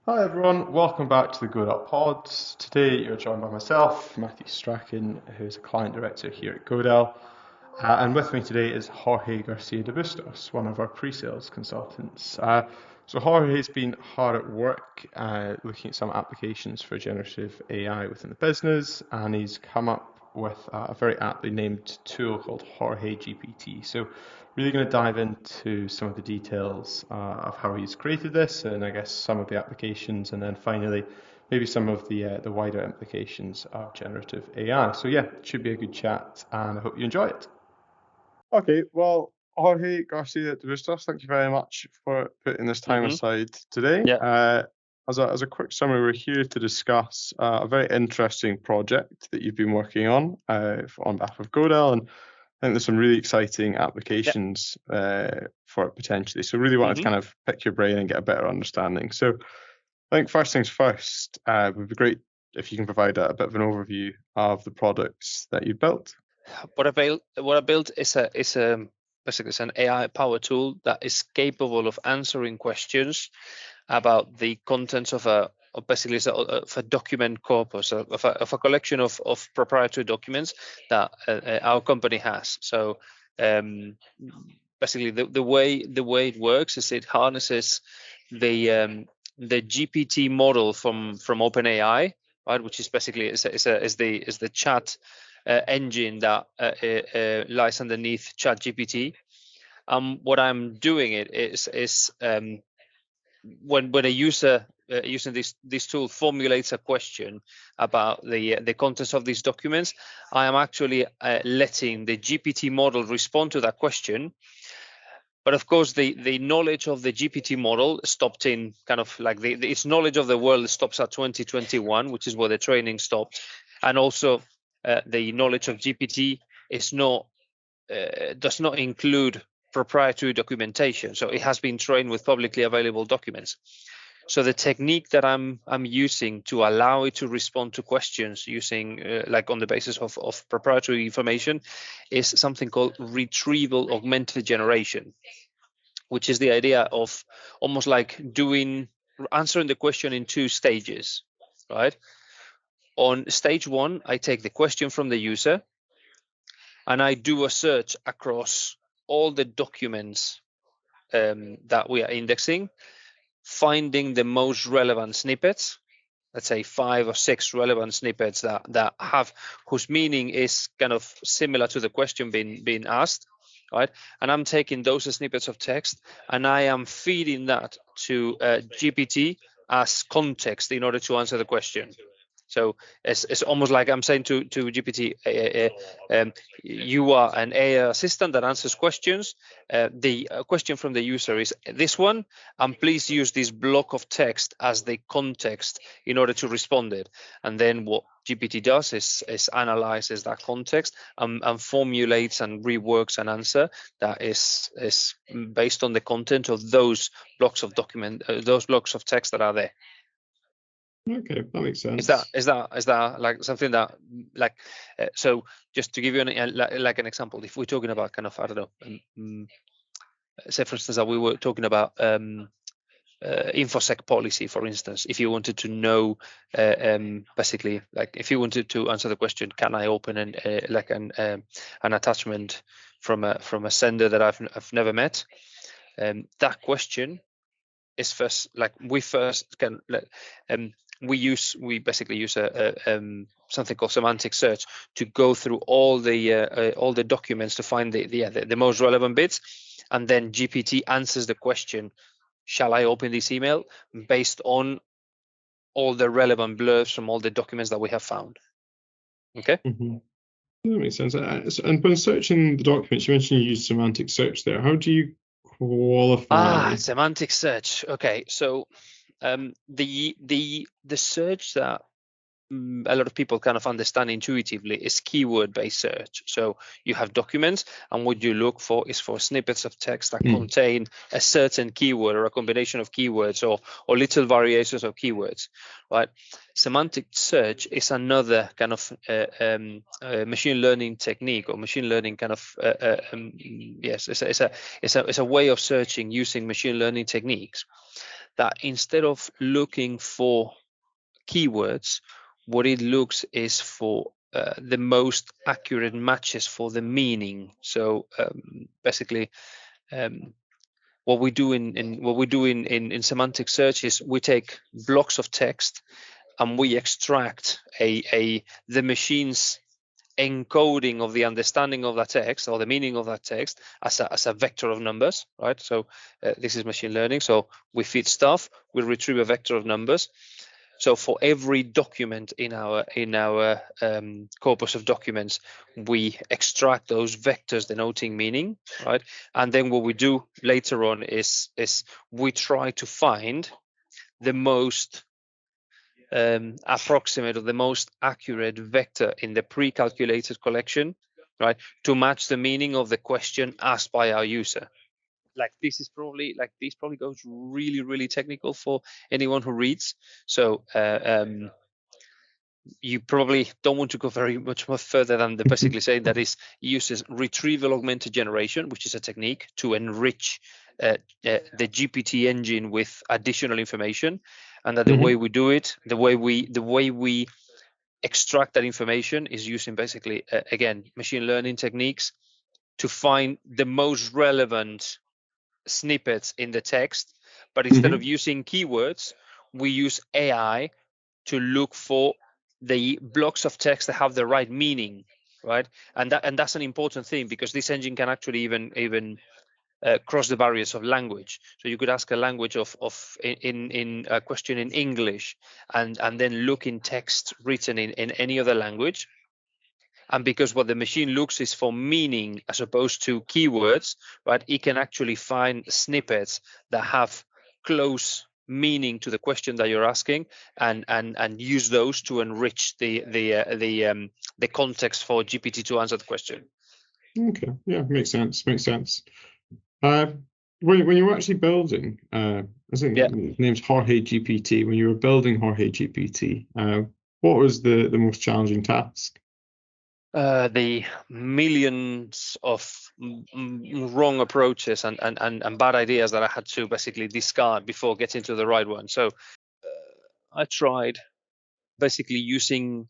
Hi everyone, welcome back to the Godel POD. Today you're joined by myself, Matthew Strachan, who's a client director here at Godel. And with me today is Jorge Garcia de Bustos, one of our pre-sales consultants. So Jorge's been hard at work looking at some applications for generative AI within the business, and he's come up with a very aptly named tool called JorgeGPT. So really going to dive into some of the details of how he's created this, and I guess some of the applications, and then finally maybe some of the wider implications of generative AI. So yeah, it should be a good chat, and I hope you enjoy it. Okay, well, Jorge Garcia de Bustos, thank you very much for putting this time hmm aside today. Yeah. As a quick summary, we're here to discuss a very interesting project that you've been working on behalf of Godel, and I think there's some really exciting Yeah. applications for it potentially. So really wanted to hmm kind of pick your brain and get a better understanding. So I think first things first, it would be great if you can provide a bit of an overview of the products that you've built. What I built is basically it's an AI power tool that is capable of answering questions about the contents of a document corpus of a collection of proprietary documents that our company has. So basically the way it works is it harnesses the GPT model from OpenAI, right, which is basically is the chat engine that lies underneath ChatGPT. What I'm doing it is when a user using this tool formulates a question about the contents of these documents, I am actually letting the GPT model respond to that question. But of course, the knowledge of the GPT model stopped in kind of like its knowledge of the world stops at 2021, which is where the training stopped, and also the knowledge of GPT is not does not include proprietary documentation. So it has been trained with publicly available documents. So the technique that I'm using to allow it to respond to questions using like on the basis of proprietary information is something called retrieval augmented generation, which is the idea of almost like answering the question in two stages, right? On stage one, I take the question from the user and I do a search across all the documents that we are indexing, finding the most relevant snippets, let's say 5 or 6 relevant snippets that have whose meaning is kind of similar to the question being asked, right? And I'm taking those snippets of text and I am feeding that to GPT as context in order to answer the question. So it's almost like I'm saying to GPT, you are an AI assistant that answers questions. The question from the user is this one, and please use this block of text as the context in order to respond it. And then what GPT does is analyzes that context and formulates and reworks an answer that is based on the content of those blocks of those blocks of text that are there. Okay, that makes sense. Is that like something that like so just to give you like an example, if we're talking about kind of I don't know, say for instance that we were talking about infosec policy, for instance, if you wanted to know basically like if you wanted to answer the question, can I open an attachment from a sender that I've never met, that question is first like we basically use something called semantic search to go through all the documents to find the most relevant bits, and then GPT answers the question, shall I open this email, based on all the relevant blurbs from all the documents that we have found. Okay. Mm-hmm. That makes sense. And when searching the documents, you mentioned you use semantic search there. How do you qualify? Semantic search. Okay, so the search that a lot of people kind of understand intuitively is keyword-based search. So you have documents, and what you look for is for snippets of text that contain a certain keyword or a combination of keywords or little variations of keywords, right? Semantic search is another kind of machine learning technique or machine learning kind of yes, it's a way of searching using machine learning techniques that instead of looking for keywords, what it looks is for the most accurate matches for the meaning. So basically, what we do in semantic search is we take blocks of text and we extract the machine's encoding of the understanding of that text or the meaning of that text as a vector of numbers, right? So this is machine learning. So we feed stuff, we retrieve a vector of numbers. So for every document in our corpus of documents, we extract those vectors denoting meaning, right? And then what we do later on is we try to find the most approximate or the most accurate vector in the pre-calculated collection, right, to match the meaning of the question asked by our user. This probably goes really technical for anyone who reads. So you probably don't want to go very much more further than the basically saying that is uses retrieval augmented generation, which is a technique to enrich the GPT engine with additional information, and that the way we do it, the way we extract that information is using basically again machine learning techniques to find the most relevant snippets in the text, but instead of using keywords, we use AI to look for the blocks of text that have the right meaning, right? And that's an important thing, because this engine can actually even cross the barriers of language. So you could ask a language in a question in English, and then look in text written in any other language. And because what the machine looks is for meaning as opposed to keywords, right? It can actually find snippets that have close meaning to the question that you're asking, and use those to enrich the context for GPT to answer the question. Okay, yeah, makes sense. When you were actually building, I think his name's Jorge GPT. When you were building Jorge GPT, what was the most challenging task? The millions of wrong approaches and bad ideas that I had to basically discard before getting to the right one. So I tried basically using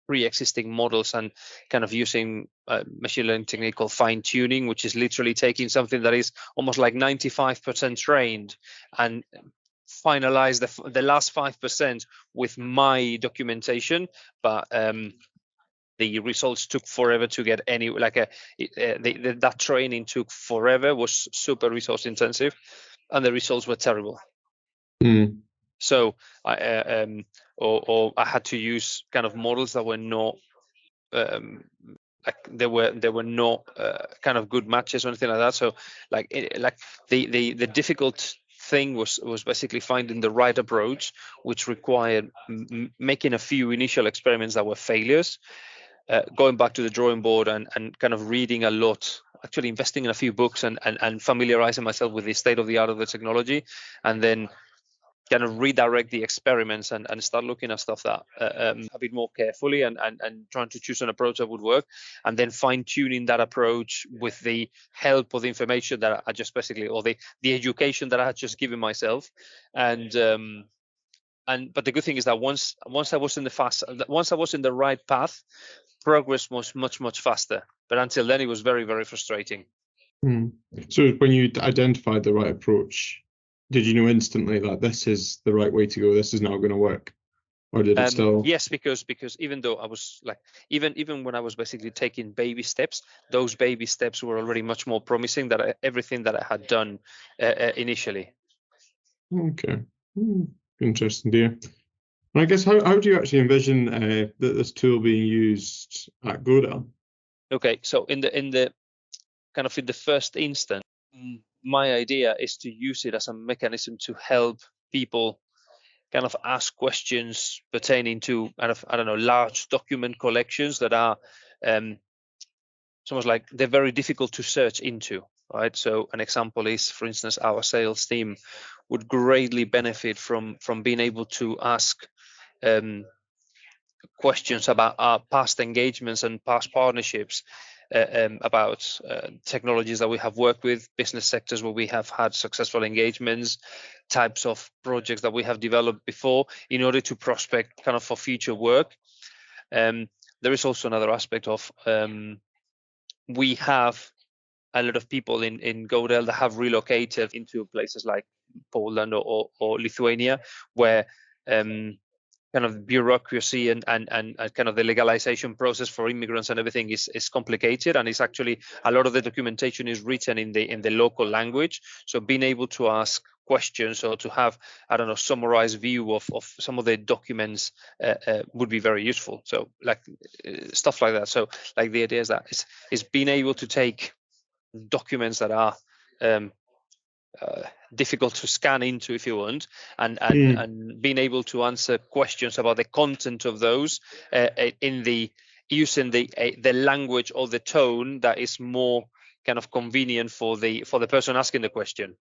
pre-existing models and kind of using machine learning technique called fine tuning, which is literally taking something that is almost like 95% trained and finalize the last 5% with my documentation. But the results took forever to get any, that training took forever, was super resource intensive, and the results were terrible. So I had to use kind of models that were not they were not kind of good matches or anything like that. So the difficult thing was basically finding the right approach, which required making a few initial experiments that were failures, going back to the drawing board and kind of reading a lot, actually investing in a few books and familiarizing myself with the state of the art of the technology, and then kind of redirect the experiments and start looking at stuff that a bit more carefully and trying to choose an approach that would work, and then fine tuning that approach with the help of the information that I just basically, or the education that I had just given myself. But the good thing is that once I was in the right path, progress was much faster. But until then, it was very, very frustrating. So when you identified the right approach, did you know instantly that this is the right way to go, this is now going to work? Or did it still? Yes, because even though I was even when I was basically taking baby steps, those baby steps were already much more promising than everything that I had done initially. Okay, interesting, dear. I guess how do you actually envision this tool being used at Godel? Okay, so in the first instance, my idea is to use it as a mechanism to help people kind of ask questions pertaining to large document collections that are it's almost like they're very difficult to search into, right? So an example is, for instance, our sales team would greatly benefit from being able to ask questions about our past engagements and past partnerships about technologies that we have worked with, business sectors where we have had successful engagements, types of projects that we have developed before in order to prospect kind of for future work. There is also another aspect of we have a lot of people in Godel that have relocated into places like Poland or Lithuania, where kind of bureaucracy and kind of the legalization process for immigrants and everything is complicated, and it's actually a lot of the documentation is written in the local language. So being able to ask questions or to have, I don't know, summarized view of some of the documents would be very useful. So like stuff like that. So like the idea is that is being able to take documents that are difficult to scan into, if you want, and being able to answer questions about the content of those in the using the language or the tone that is more kind of convenient for the person asking the question.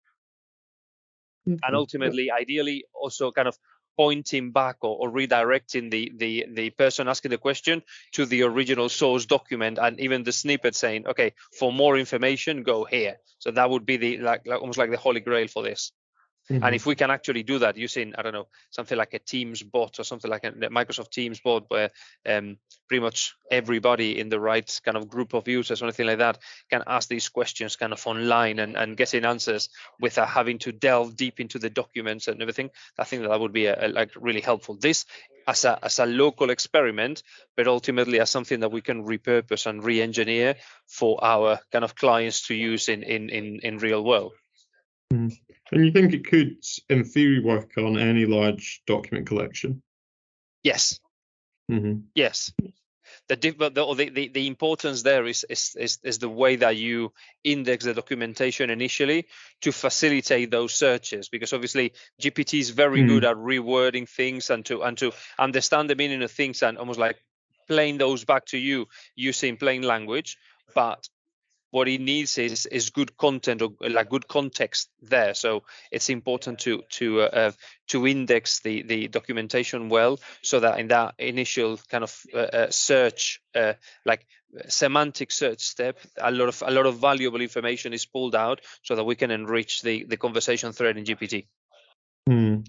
And ultimately, ideally, also kind of pointing back or redirecting the person asking the question to the original source document, and even the snippet saying, okay, for more information, go here. So that would be the like almost like the holy grail for this. And if we can actually do that using, I don't know, something like a Teams bot or something like a Microsoft Teams bot, where pretty much everybody in the right kind of group of users or anything like that can ask these questions kind of online and getting answers without having to delve deep into the documents and everything, I think that would be like really helpful. This as a local experiment, but ultimately as something that we can repurpose and re-engineer for our kind of clients to use in real world. And you think it could, in theory, work on any large document collection? Yes. Yes. The importance there is the way that you index the documentation initially to facilitate those searches, because obviously GPT is very good at rewording things and to understand the meaning of things and almost like playing those back to you using plain language, but what it needs is good content or like good context there. So it's important to index the documentation well, so that in that initial kind of search, like semantic search step, a lot of valuable information is pulled out, so that we can enrich the conversation thread in GPT.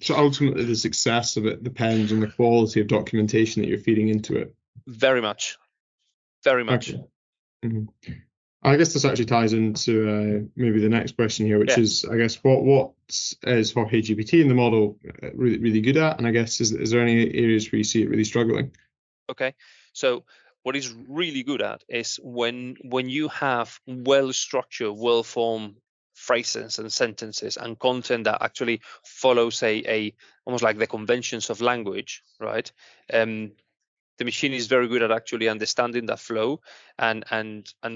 So ultimately, the success of it depends on the quality of documentation that you're feeding into it. Very much. Okay. I guess this actually ties into maybe the next question here, which is, I guess, what is Jorge GPT in the model really, really good at? And I guess, is there any areas where you see it really struggling? Okay, so what it's really good at is when you have well-structured, well-formed phrases and sentences and content that actually follows a almost like the conventions of language, right? The machine is very good at actually understanding that flow and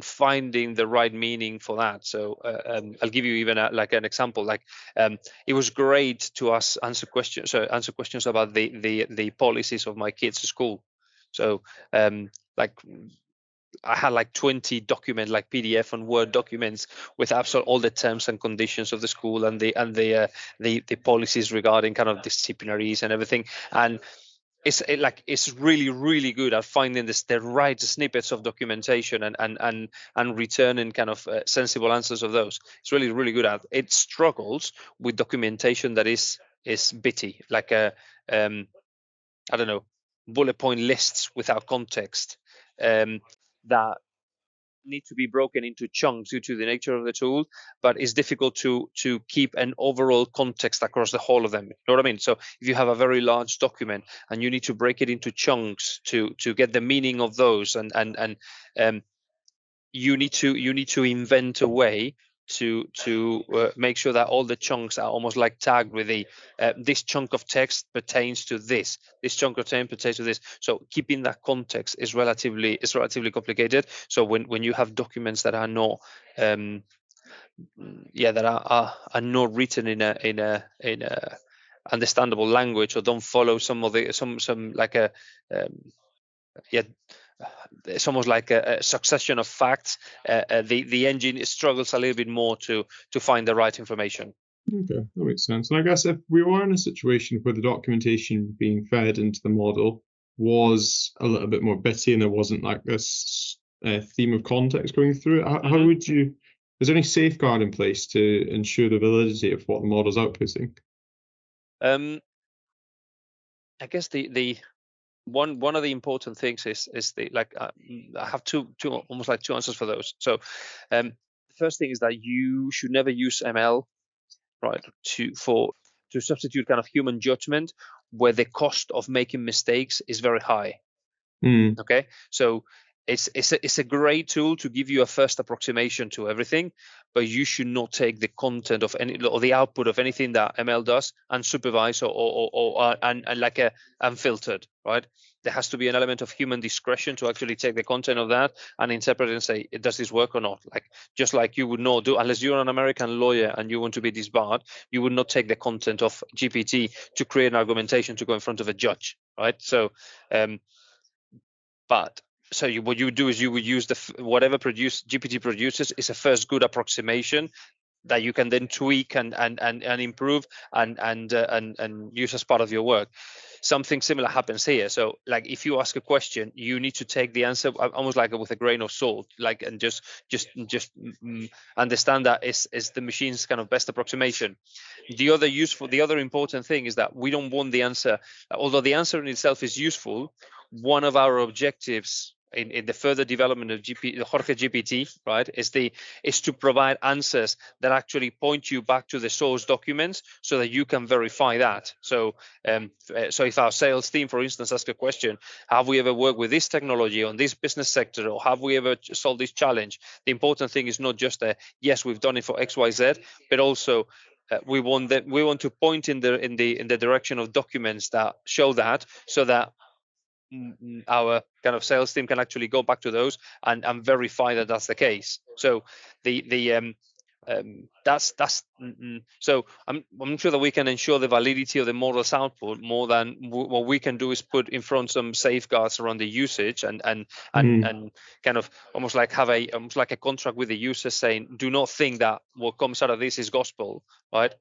finding the right meaning for that. So I'll give you even like an example. Like it was great to answer questions about the policies of my kids' school. So like I had like 20 document, like PDF and Word documents with absolutely all the terms and conditions of the school and the policies regarding kind of disciplinaries and everything. And it's really, really good at finding the right snippets of documentation and returning kind of sensible answers of those. It's really, really good at. It struggles with documentation that is bitty, like I don't know, bullet point lists without context that need to be broken into chunks due to the nature of the tool, but it's difficult to keep an overall context across the whole of them. You know what I mean? So if you have a very large document and you need to break it into chunks to get the meaning of those, and you need to invent a way to make sure that all the chunks are almost like tagged with this chunk of text pertains to this chunk of text pertains to this. So keeping that context is relatively complicated. So when you have documents that are not that are not written in a understandable language, or don't follow some like a it's almost like a succession of facts. The engine struggles a little bit more to find the right information. Okay, that makes sense. And I guess if we were in a situation where the documentation being fed into the model was a little bit more bitty and there wasn't like this theme of context going through it. How would you? Is there any safeguard in place to ensure the validity of what the model's outputting? I guess the one of the important things is the I have two almost like two answers for those. So the first thing is that you should never use ML, right, to substitute kind of human judgment where the cost of making mistakes is very high. Okay, so it's a great tool to give you a first approximation to everything, but you should not take the content of any or the output of anything that ML does unsupervised or like a unfiltered, right? There has to be an element of human discretion to actually take the content of that and interpret it and say, does this work or not? Like just like you would not do, unless you're an American lawyer and you want to be disbarred, you would not take the content of GPT to create an argumentation to go in front of a judge, right? So but so what you would do is you would use whatever GPT produces is a first good approximation that you can then tweak and improve and use as part of your work. Something similar happens here. So like if you ask a question, you need to take the answer almost like with a grain of salt, like, and just understand that is the machine's kind of best approximation. The other important thing is that we don't want the answer, although the answer in itself is useful. One of our objectives in the further development of Jorge GPT, right, is to provide answers that actually point you back to the source documents so that you can verify that. So if our sales team, for instance, ask a question, have we ever worked with this technology on this business sector, or have we ever solved this challenge? The important thing is not just yes, we've done it for XYZ, but also we want to point in the direction of documents that show that, so that our kind of sales team can actually go back to those and verify that that's the case. So so I'm sure that we can ensure the validity of the model's output more than what we can do is put in front some safeguards around the usage and kind of almost like have a contract with the user saying, do not think that what comes out of this is gospel, right?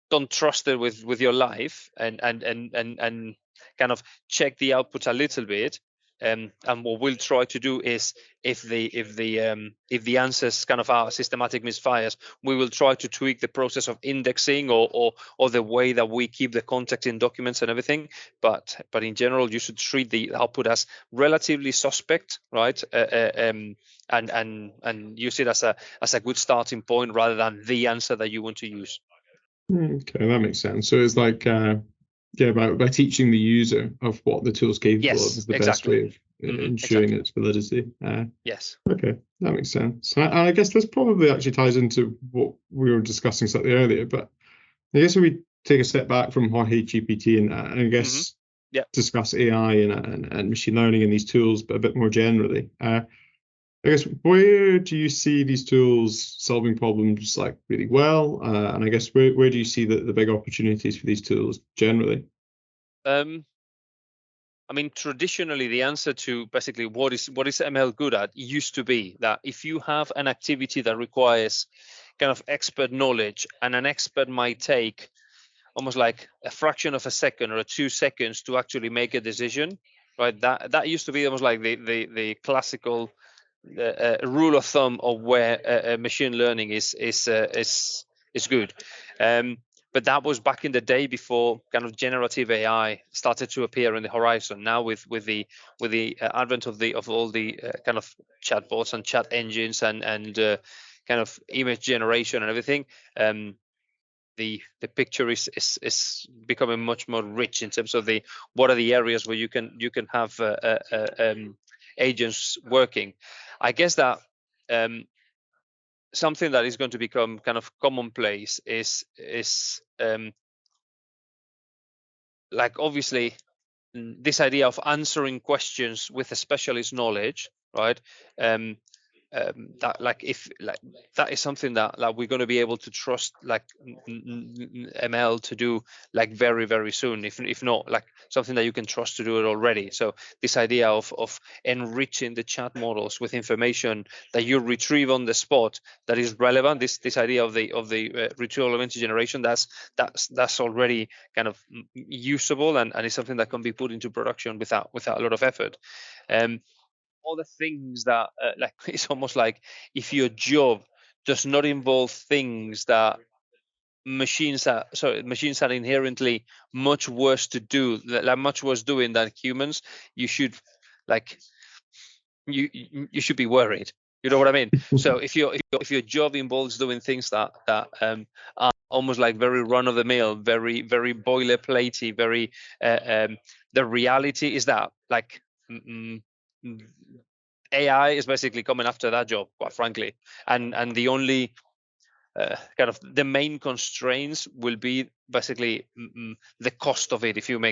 Don't trust it with your life and kind of check the output a little bit. And what we'll try to do is if the answers kind of are systematic misfires, we will try to tweak the process of indexing or the way that we keep the context in documents and everything. But in general, you should treat the output as relatively suspect, right? And use it as a good starting point rather than the answer that you want to use. Okay, that makes sense. So it's like, by teaching the user of what the tool's capable of is the best way of ensuring its validity. Yes. Okay, that makes sense. I guess this probably actually ties into what we were discussing slightly earlier, but I guess if we take a step back from Jorge GPT and I guess discuss AI and machine learning and these tools, but a bit more generally. I guess where do you see these tools solving problems like really well? And I guess where do you see the big opportunities for these tools generally? I mean, traditionally, the answer to basically what is ML good at used to be that if you have an activity that requires kind of expert knowledge, and an expert might take almost like a fraction of a second or 2 seconds to actually make a decision, right? That used to be almost like the classical rule of thumb of where machine learning is good. But that was back in the day before kind of generative AI started to appear in the horizon. Now with the advent of all the kind of chatbots and chat engines and kind of image generation and everything, the picture is becoming much more rich in terms of what are the areas where you can have agents working. I guess that something that is going to become kind of commonplace is like obviously this idea of answering questions with a specialist knowledge, right? that that is something that we're going to be able to trust ML to do very, very soon, if not something that you can trust to do it already. So this idea of enriching the chat models with information that you retrieve on the spot that is relevant, this idea of the retrieval augmented generation, that's already kind of usable, and it's something that can be put into production without a lot of effort. Other things that it's almost like if your job does not involve things that machines are inherently much worse to do, much worse doing than humans, you should you should be worried. You know what I mean? So if your job involves doing things that are almost very run of the mill, very, very boilerplatey, very the reality is that AI is basically coming after that job, quite frankly, and the only kind of the main constraints will be basically the cost of it. If you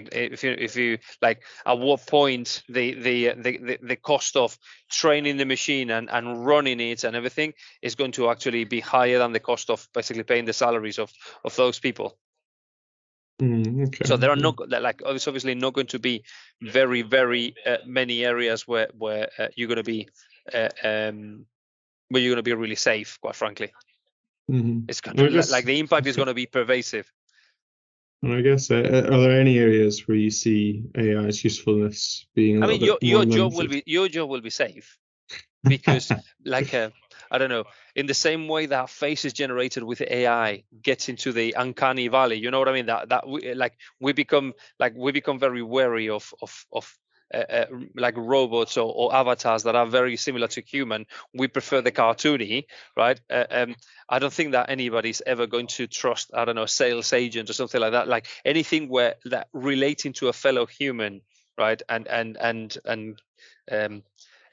at what point the cost of training the machine and running it and everything is going to actually be higher than the cost of basically paying the salaries of those people. Okay. So there are it's obviously not going to be very, very many areas where you're going to be really safe, quite frankly. It's going to the impact is going to be pervasive. And I guess are there any areas where you see AI's usefulness being a little bit more limited? Your job will be safe, because I don't know, in the same way that faces generated with AI gets into the uncanny valley, you know what I mean? That we become very wary of robots or avatars that are very similar to human. We prefer the cartoony, right? I don't think that anybody's ever going to trust, I don't know, a sales agent or something like that. Like anything where that relating to a fellow human, right? And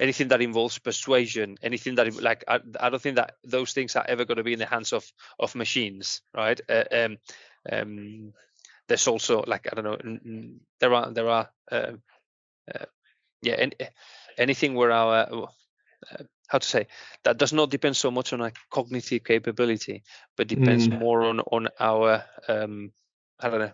anything that involves persuasion, anything that I don't think that those things are ever going to be in the hands of machines, right? There's also I don't know, there are anything where our how to say, that does not depend so much on our cognitive capability, but depends more on our I don't know,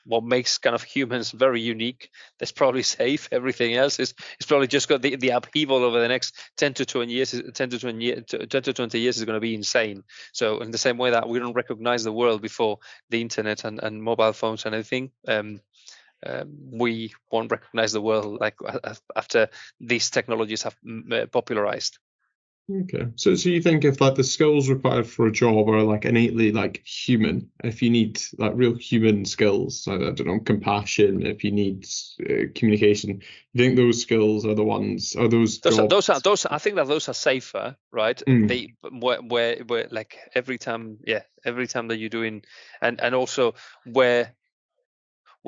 what makes kind of humans very unique. That's probably safe. Everything else is probably just got the upheaval over the next 10 to 20 years. 10 to 20 years is going to be insane. So in the same way that we don't recognize the world before the internet and mobile phones and everything, we won't recognize the world after these technologies have popularized. Okay, so you think if the skills required for a job are innately human, if you need real human skills, I don't know, compassion, if you need communication, you think those skills are the ones, are those jobs? I think that those are safer, right? They where every time that you're doing, and also where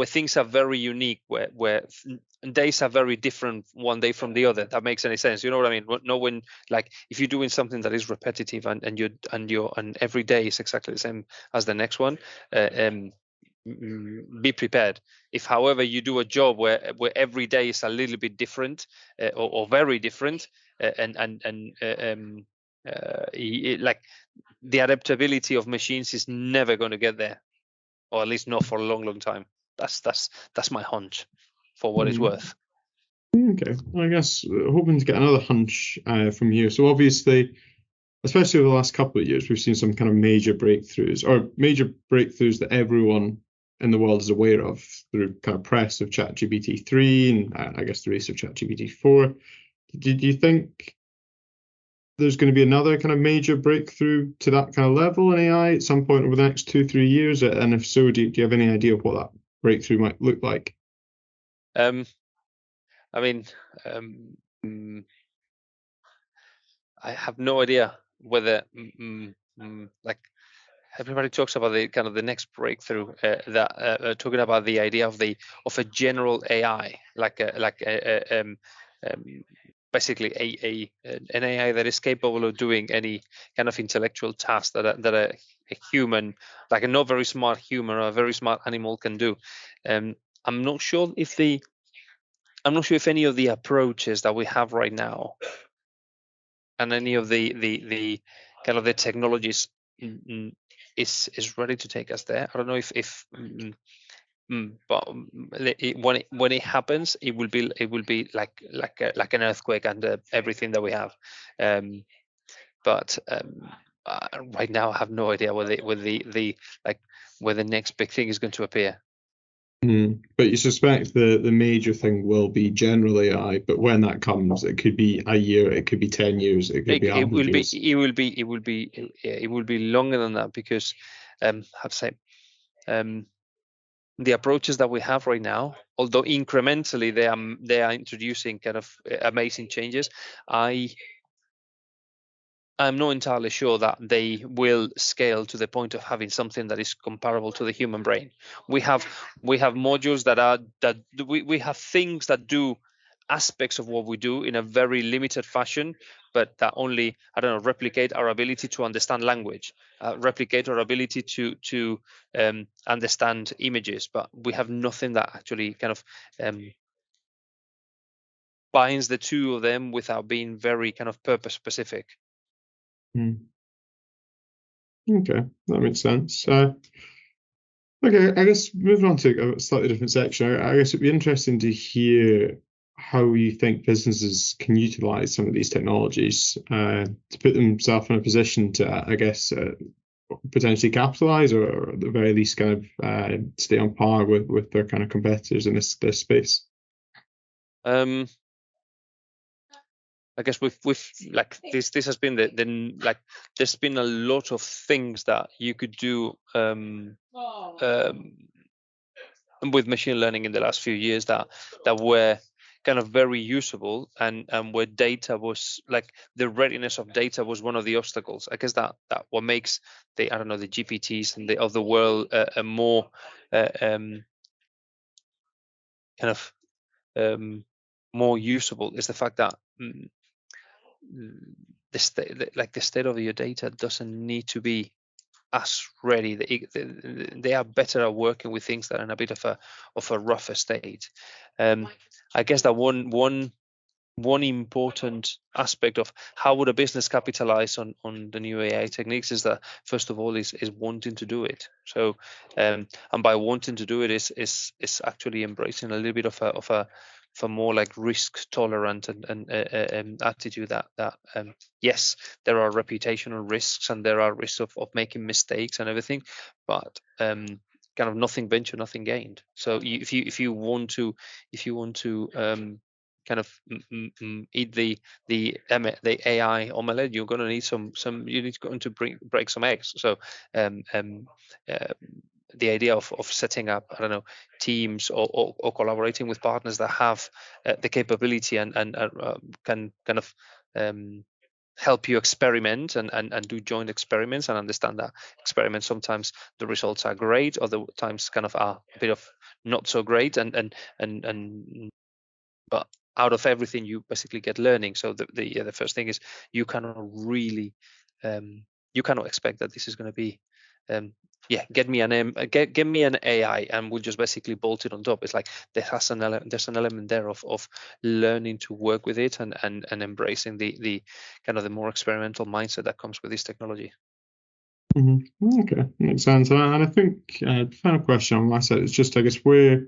things are very unique, where days are very different one day from the other. That makes any sense? You know what I mean? No, when if you're doing something that is repetitive and every day is exactly the same as the next one, be prepared. If, however, you do a job where every day is a little bit different or very different, the adaptability of machines is never going to get there, or at least not for a long, long time. That's my hunch, for what it's worth. Okay, well, I guess hoping to get another hunch from you. So obviously, especially over the last couple of years, we've seen some kind of major breakthroughs that everyone in the world is aware of through kind of press of ChatGPT 3 and I guess the race of ChatGPT 4. Do you think there's going to be another kind of major breakthrough to that kind of level in AI at some point over the next 2-3 years? And if so, do you have any idea of what that breakthrough might look like? I mean, I have no idea whether everybody talks about the kind of the next breakthrough talking about the idea of a general AI, basically an AI that is capable of doing any kind of intellectual task that a human, like a not very smart human or a very smart animal, can do. I'm not sure if any of the approaches that we have right now any of the kind of the technologies is ready to take us there. I don't know if but when it happens, it will be like an earthquake under everything that we have. But right now, I have no idea where the next big thing is going to appear. But you suspect the major thing will be general AI, but when that comes, it could be a year, it could be 10 years, it could be 100 years. It will be longer than that, because how to say, the approaches that we have right now, although incrementally they are introducing kind of amazing changes, I'm not entirely sure that they will scale to the point of having something that is comparable to the human brain. We have modules we have things that do aspects of what we do in a very limited fashion, but that only, I don't know, replicate our ability to understand language, replicate our ability to understand images, but we have nothing that actually kind of binds the two of them without being very kind of purpose specific. Okay, that makes sense. Okay, I guess moving on to a slightly different section, I guess it'd be interesting to hear how you think businesses can utilize some of these technologies to put themselves in a position to, I guess, potentially capitalize, or at the very least kind of stay on par with their kind of competitors in this space. I guess with like this has been there's been a lot of things that you could do with machine learning in the last few years that were kind of very usable, and where data was, like, the readiness of data was one of the obstacles. I guess that what makes the GPTs and the other world more kind of more usable is the fact that the state of your data doesn't need to be as ready. They are better at working with things that are in a bit of a rougher state. I guess that one important aspect of how would a business capitalize on the new AI techniques is that, first of all, is wanting to do it. So and by wanting to do it is actually embracing a little bit of a more like risk tolerant and attitude that yes, there are reputational risks and there are risks of making mistakes and everything, but kind of nothing ventured, nothing gained. So if you want to kind of eat the AI omelette, you're going to need you need to break some eggs. So the idea of setting up, I don't know, teams or collaborating with partners that have the capability and can kind of help you experiment and do joint experiments, and understand that experiments, sometimes the results are great, other times kind of are a bit of not so great, and but out of everything you basically get learning. So the first thing is you cannot really you cannot expect that this is going to be get me an AI and we'll just basically bolt it on top. It's like there's an element there of learning to work with it and embracing the kind of the more experimental mindset that comes with this technology. Okay, makes sense. And I think final question on my side is just, I guess, where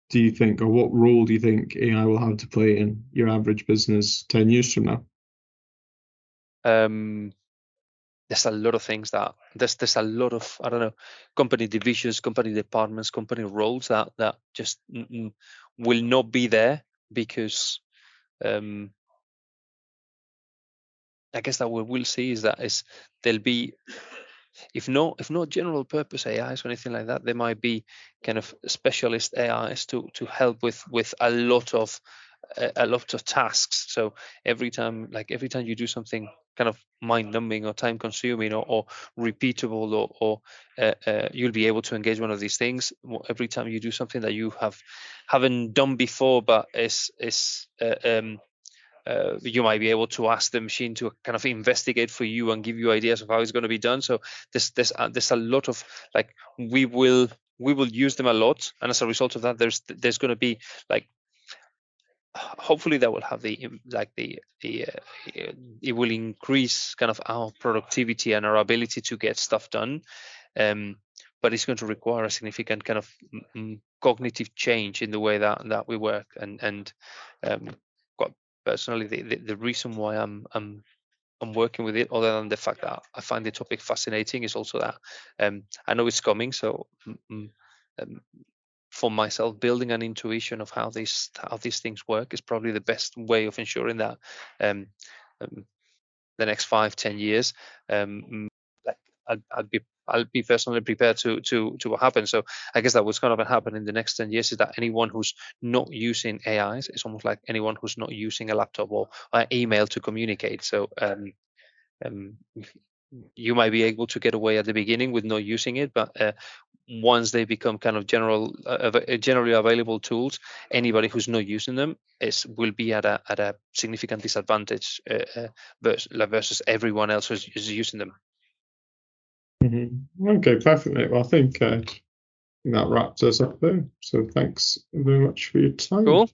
do you think, or what role do you think AI will have to play in your average business 10 years from now? There's a lot of things that there's a lot of, I don't know, company divisions, company departments, company roles that just will not be there, because I guess that what we'll see is there'll be, if not general purpose AIs or anything like that, there might be kind of specialist AIs to help with a lot of tasks. So every time you do something kind of mind-numbing or time-consuming or repeatable, or you'll be able to engage one of these things. Every time you do something that you haven't done before, but you might be able to ask the machine to kind of investigate for you and give you ideas of how it's going to be done. So there's a lot of, like, we will use them a lot, and as a result of that, there's going to be, like, hopefully that will have it will increase kind of our productivity and our ability to get stuff done, but it's going to require a significant kind of cognitive change in the way that we work. And quite personally, the reason why I'm working with it, other than the fact that I find the topic fascinating, is also that I know it's coming. So for myself, building an intuition of how these things work is probably the best way of ensuring that the next 5-10 years, I'll be personally prepared to what happens. So I guess that what's going to happen in the next 10 years is that anyone who's not using AIs, it's almost like anyone who's not using a laptop or email to communicate. So you might be able to get away at the beginning with not using it, but once they become kind of generally available tools, anybody who's not using them will be at a significant disadvantage versus everyone else who's using them. Okay, perfect, mate. Well, I think that wraps us up there. So thanks very much for your time. Cool.